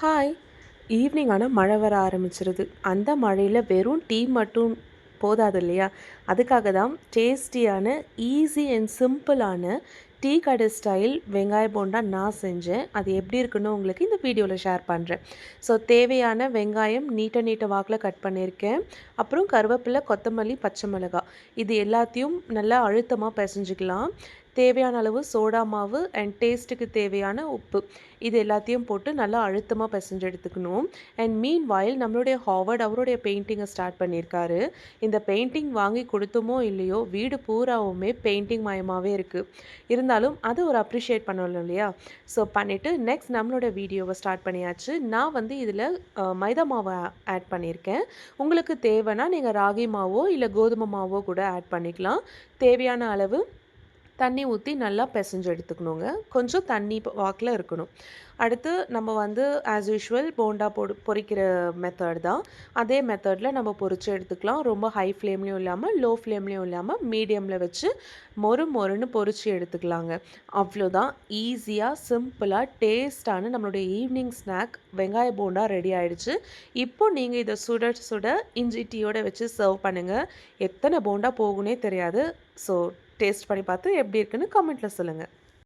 Hi! Evening ஆனா மழை வர ஆரம்பிச்சிருது. அந்த மழையில வெறும் டீ மட்டும் போதாது இல்லையா? அதுக்காக தான் டேஸ்டியான, ஈஸி அண்ட் சிம்பிளான டீ கடை ஸ்டைல் வெங்காய போண்டா நான் செஞ்சேன். அது எப்படி இருக்குன்னு உங்களுக்கு இந்த வீடியோல ஷேர் பண்றேன். ஸோ தேவையான வெங்காயம் நீட்ட நீட்ட வாக்குல கட் பண்ணியிருக்கேன். அப்புறம் கருவேப்பிலை, கொத்தமல்லி, பச்சை மிளகாய் இது எல்லாத்தையும் நல்லா அழுத்தமா பெசஞ்சுக்கலாம். தேவையான அளவு சோடா மாவு அண்ட் டேஸ்ட்டுக்கு தேவையான உப்பு. இது எல்லாத்தையும் போட்டு நல்லா அழுத்தமா பெசஞ்சு எடுத்துக்கணும். அண்ட் மீன்வைல் நம்மளுடைய ஹாவர்ட் அவருடைய பெயிண்டிங்கை ஸ்டார்ட் பண்ணியிருக்காரு. இந்த பெயிண்டிங் வாங்கி கொடுத்தோமோ இல்லையோ, வீடு பூராவுமே பெயிண்டிங் மயமாவே இருக்கு. இருந்தாலும் அது ஒரு அப்ரிஷியேட் பண்ணணும் இல்லையா? ஸோ பண்ணிட்டு நெக்ஸ்ட் நம்மளோட வீடியோவை ஸ்டார்ட் பண்ணியாச்சு. நான் வந்து இதில் மைதா மாவை ஆட் பண்ணியிருக்கேன். உங்களுக்கு தேவைன்னா நீங்கள் ராகி மாவோ இல்லை கோதுமை மாவோ கூட ஆட் பண்ணிக்கலாம். தேவையான அளவு தண்ணி ஊற்றி நல்லா பெசஞ்சு எடுத்துக்கணுங்க. கொஞ்சம் தண்ணி வாக்கில் இருக்கணும். அடுத்து நம்ம வந்து ஆஸ் யூஷுவல் போண்டா பொரிக்கிற மெத்தட் தான். அதே மெத்தடில் நம்ம பொரிச்சு எடுத்துக்கலாம். ரொம்ப ஹை ஃப்ளேம்லேயும் இல்லாமல், லோ ஃப்ளேம்லேயும் இல்லாமல், மீடியமில் வச்சு மொறு மொறுன்னு பொரிச்சு எடுத்துக்கலாங்க. அவ்வளோதான். ஈஸியாக, சிம்பிளாக, டேஸ்ட்டான நம்மளுடைய ஈவினிங் ஸ்நாக் வெங்காய போண்டா ரெடி ஆயிடுச்சு. இப்போ நீங்கள் இதை சுட சுட இஞ்சி டீயோட வச்சு சர்வ் பண்ணுங்கள். எத்தனை போண்டா போகும்னே தெரியாது. ஸோ டேஸ்ட் பண்ணி பார்த்து எப்படி இருக்குன்னு கமெண்ட்டில் சொல்லுங்கள்.